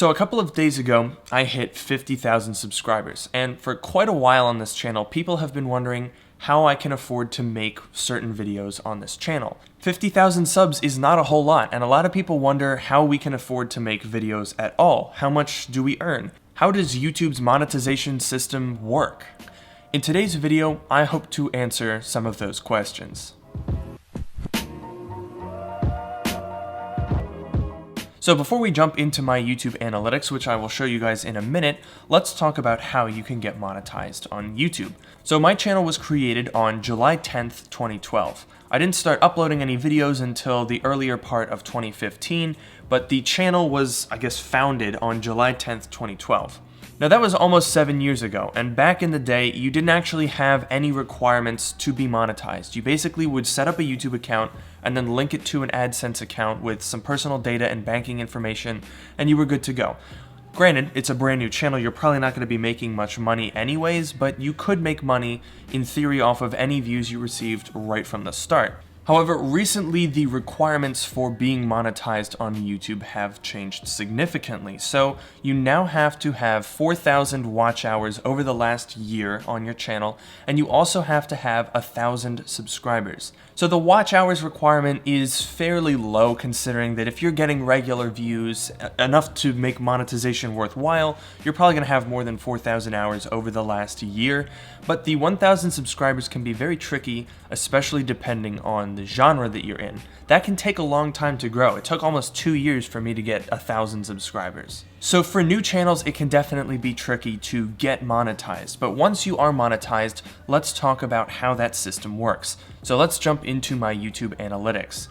So a couple of days ago, I hit 50,000 subscribers, and for quite a while on this channel, people have been wondering how I can afford to make certain videos on this channel. 50,000 subs is not a whole lot, and a lot of people wonder how we can afford to make videos at all. How much do we earn? How does YouTube's monetization system work? In today's video, I hope to answer some of those questions. So before we jump into my YouTube analytics, which I will show you guys in a minute, let's talk about how you can get monetized on YouTube. So my channel was created on July 10th, 2012. I didn't start uploading any videos until the earlier part of 2015, but the channel was, founded on July 10th, 2012. Now that was almost 7 years ago, and back in the day, you didn't actually have any requirements to be monetized. You basically would set up a YouTube account and then link it to an AdSense account with some personal data and banking information, and you were good to go. Granted, it's a brand new channel, you're probably not going to be making much money anyways, but you could make money in theory off of any views you received right from the start. However, recently the requirements for being monetized on YouTube have changed significantly. So you now have to have 4,000 watch hours over the last year on your channel, and you also have to have 1,000 subscribers. So the watch hours requirement is fairly low, considering that if you're getting regular views, enough to make monetization worthwhile, you're probably going to have more than 4,000 hours over the last year. But the 1,000 subscribers can be very tricky, especially depending on the genre that you're in. That can take a long time to grow. It took almost 2 years for me to get 1,000 subscribers. So for new channels, it can definitely be tricky to get monetized. But once you are monetized, let's talk about how that system works. So let's jump into my YouTube analytics.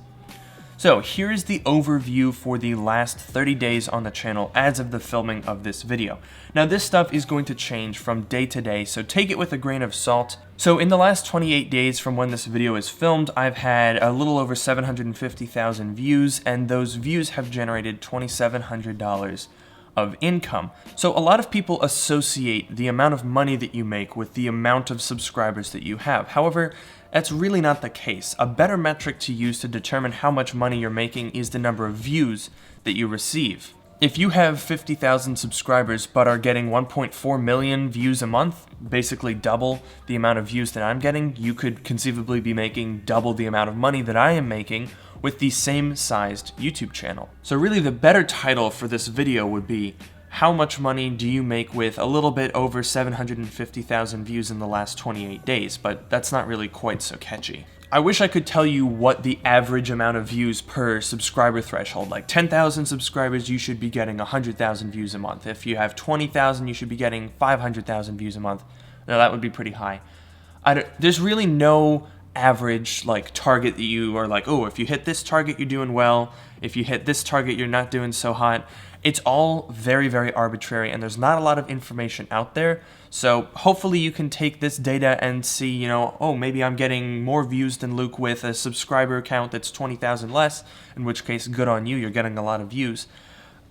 So here's the overview for the last 30 days on the channel as of the filming of this video. Now this stuff is going to change from day to day, so take it with a grain of salt. So in the last 28 days from when this video is filmed, I've had a little over 750,000 views, and those views have generated $2,700 of income. So a lot of people associate the amount of money that you make with the amount of subscribers that you have. However, that's really not the case. A better metric to use to determine how much money you're making is the number of views that you receive. If you have 50,000 subscribers but are getting 1.4 million views a month, basically double the amount of views that I'm getting, you could conceivably be making double the amount of money that I am making with the same sized YouTube channel. So really the better title for this video would be, how much money do you make with a little bit over 750,000 views in the last 28 days, but that's not really quite so catchy. I wish I could tell you what the average amount of views per subscriber threshold, like 10,000 subscribers, you should be getting 100,000 views a month. If you have 20,000, you should be getting 500,000 views a month. Now that would be pretty high. There's really no average target that you are like, oh, if you hit this target, you're doing well. If you hit this target, you're not doing so hot. It's all very, very arbitrary, and there's not a lot of information out there. So hopefully you can take this data and see, oh, maybe I'm getting more views than Luke with a subscriber count that's 20,000 less, in which case, good on you, you're getting a lot of views.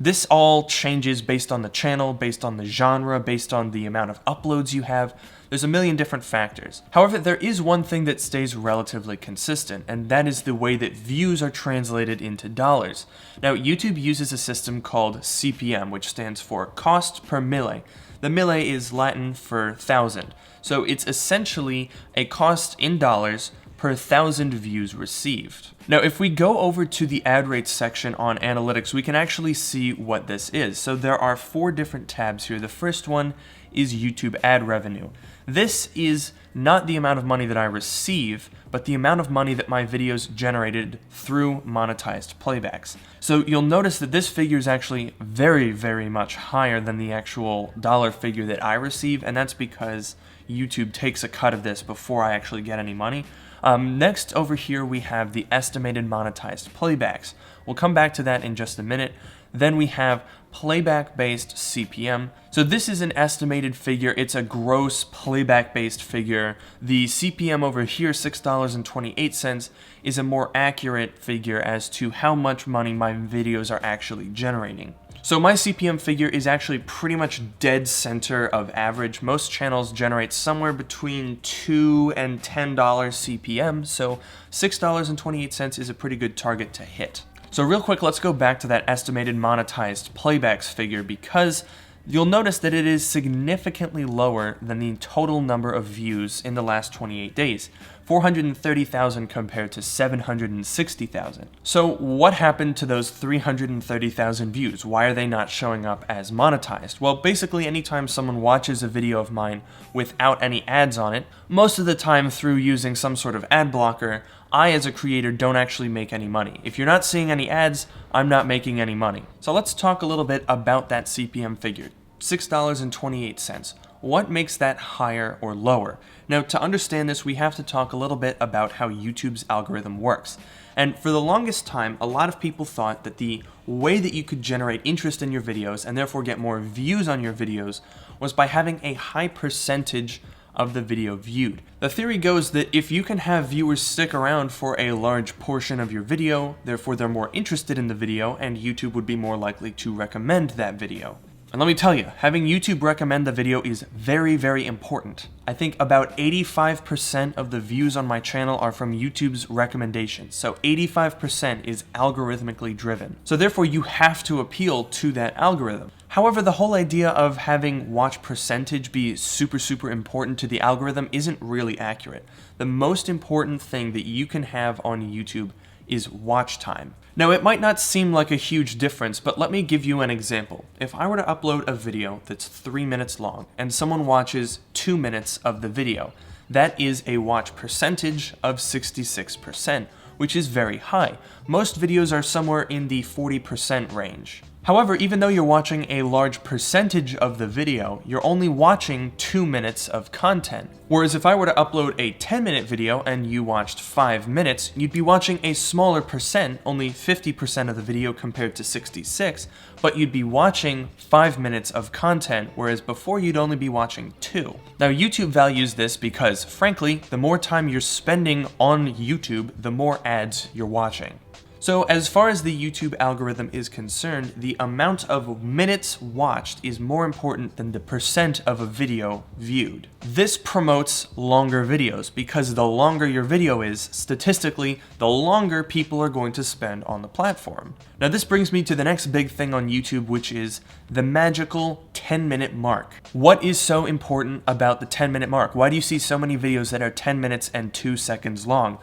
This all changes based on the channel, based on the genre, based on the amount of uploads you have. There's a million different factors. However, there is one thing that stays relatively consistent, and that is the way that views are translated into dollars. Now, YouTube uses a system called CPM, which stands for cost per mille. The mille is Latin for 1,000. So it's essentially a cost in dollars per 1,000 views received. Now, if we go over to the ad rates section on analytics, we can actually see what this is. So there are 4 different tabs here. The first one is YouTube ad revenue. This is not the amount of money that I receive, but the amount of money that my videos generated through monetized playbacks. So you'll notice that this figure is actually very, very much higher than the actual dollar figure that I receive, and that's because YouTube takes a cut of this before I actually get any money. Next over here we have the estimated monetized playbacks. We'll come back to that in just a minute. Then we have Playback Based Cpm. So this is an estimated figure. It's a gross playback based figure. The CPM over here, $6.28, is a more accurate figure as to how much money my videos are actually generating. So my CPM figure is actually pretty much dead center of average. Most channels generate somewhere between $2 and $10 CPM, so $6.28 is a pretty good target to hit. So real quick, let's go back to that estimated monetized playbacks figure, because you'll notice that it is significantly lower than the total number of views in the last 28 days. 430,000 compared to 760,000. So what happened to those 330,000 views? Why are they not showing up as monetized? Well, basically anytime someone watches a video of mine without any ads on it, most of the time through using some sort of ad blocker, I as a creator don't actually make any money. If you're not seeing any ads, I'm not making any money. So let's talk a little bit about that CPM figure, $6.28. What makes that higher or lower? Now, to understand this, we have to talk a little bit about how YouTube's algorithm works. And for the longest time, a lot of people thought that the way that you could generate interest in your videos and therefore get more views on your videos was by having a high percentage of the video viewed. The theory goes that if you can have viewers stick around for a large portion of your video, therefore they're more interested in the video and YouTube would be more likely to recommend that video. And let me tell you, having YouTube recommend the video is very, very important. I think about 85% of the views on my channel are from YouTube's recommendations. So 85% is algorithmically driven. So therefore you have to appeal to that algorithm. However, the whole idea of having watch percentage be super important to the algorithm isn't really accurate. The most important thing that you can have on YouTube is watch time. Now, it might not seem like a huge difference, but let me give you an example. If I were to upload a video that's 3 minutes long and someone watches 2 minutes of the video, that is a watch percentage of 66%, which is very high. Most videos are somewhere in the 40% range. However, even though you're watching a large percentage of the video, you're only watching 2 minutes of content. Whereas if I were to upload a 10-minute video and you watched 5 minutes, you'd be watching a smaller percent, only 50% of the video compared to 66, but you'd be watching 5 minutes of content, whereas before you'd only be watching 2. Now, YouTube values this because, frankly, the more time you're spending on YouTube, the more ads you're watching. So as far as the YouTube algorithm is concerned, the amount of minutes watched is more important than the percent of a video viewed. This promotes longer videos because the longer your video is, statistically, the longer people are going to spend on the platform. Now this brings me to the next big thing on YouTube, which is the magical 10-minute mark. What is so important about the 10-minute mark? Why do you see so many videos that are 10 minutes and 2 seconds long?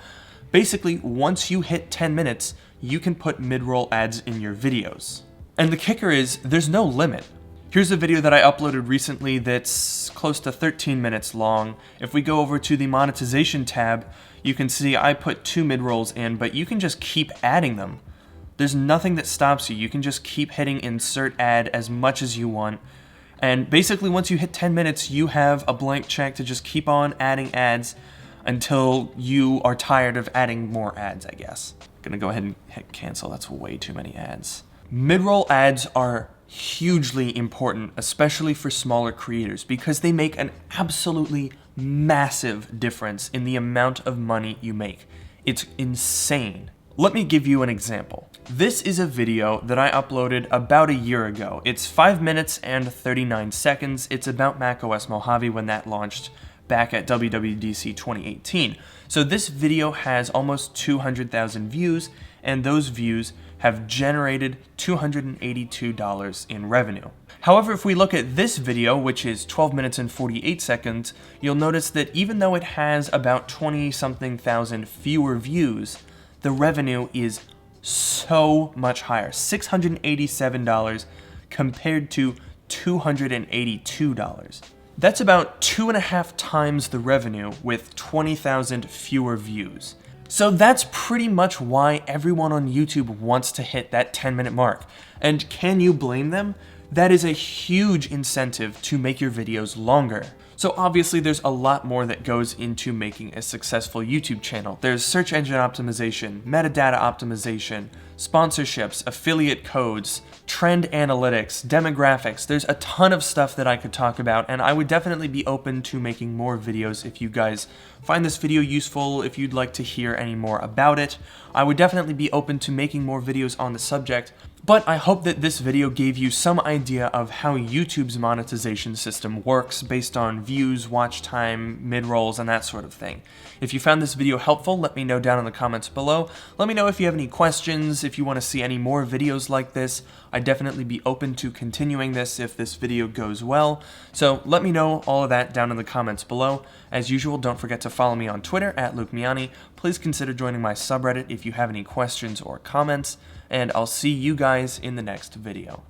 Basically, once you hit 10 minutes, you can put mid-roll ads in your videos. And the kicker is, there's no limit. Here's a video that I uploaded recently that's close to 13 minutes long. If we go over to the monetization tab, you can see I put 2 mid-rolls in, but you can just keep adding them. There's nothing that stops you. You can just keep hitting insert ad as much as you want. And basically, once you hit 10 minutes, you have a blank check to just keep on adding ads until you are tired of adding more ads, I guess. Gonna go ahead and hit cancel, that's way too many ads. Mid-roll ads are hugely important, especially for smaller creators, because they make an absolutely massive difference in the amount of money you make. It's insane. Let me give you an example. This is a video that I uploaded about a year ago. It's 5 minutes and 39 seconds. It's about macOS Mojave when that launched back at WWDC 2018. So this video has almost 200,000 views, and those views have generated $282 in revenue. However, if we look at this video, which is 12 minutes and 48 seconds, you'll notice that even though it has about 20-something thousand fewer views, the revenue is so much higher, $687 compared to $282. That's about 2.5 times the revenue with 20,000 fewer views. So that's pretty much why everyone on YouTube wants to hit that 10-minute mark. And can you blame them? That is a huge incentive to make your videos longer. So obviously there's a lot more that goes into making a successful YouTube channel. There's search engine optimization, metadata optimization, sponsorships, affiliate codes, trend analytics, demographics. There's a ton of stuff that I could talk about, and I would definitely be open to making more videos if you guys find this video useful, if you'd like to hear any more about it. I would definitely be open to making more videos on the subject, But I hope that this video gave you some idea of how YouTube's monetization system works based on views, watch time, mid-rolls, and that sort of thing. If you found this video helpful, let me know down in the comments below. Let me know if you have any questions, if you want to see any more videos like this. I'd definitely be open to continuing this if this video goes well. So let me know all of that down in the comments below. As usual, don't forget to follow me on Twitter @Miani. Please consider joining my subreddit if you have any questions or comments, and I'll see you guys in the next video.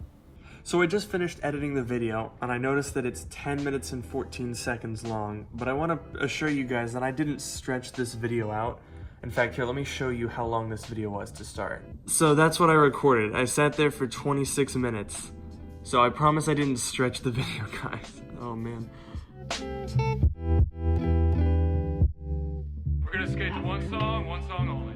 So I just finished editing the video, and I noticed that it's 10 minutes and 14 seconds long, but I want to assure you guys that I didn't stretch this video out. In fact, here, let me show you how long this video was to start. So that's what I recorded. I sat there for 26 minutes. So I promise I didn't stretch the video, guys. Oh, man. We're gonna skate to one song only.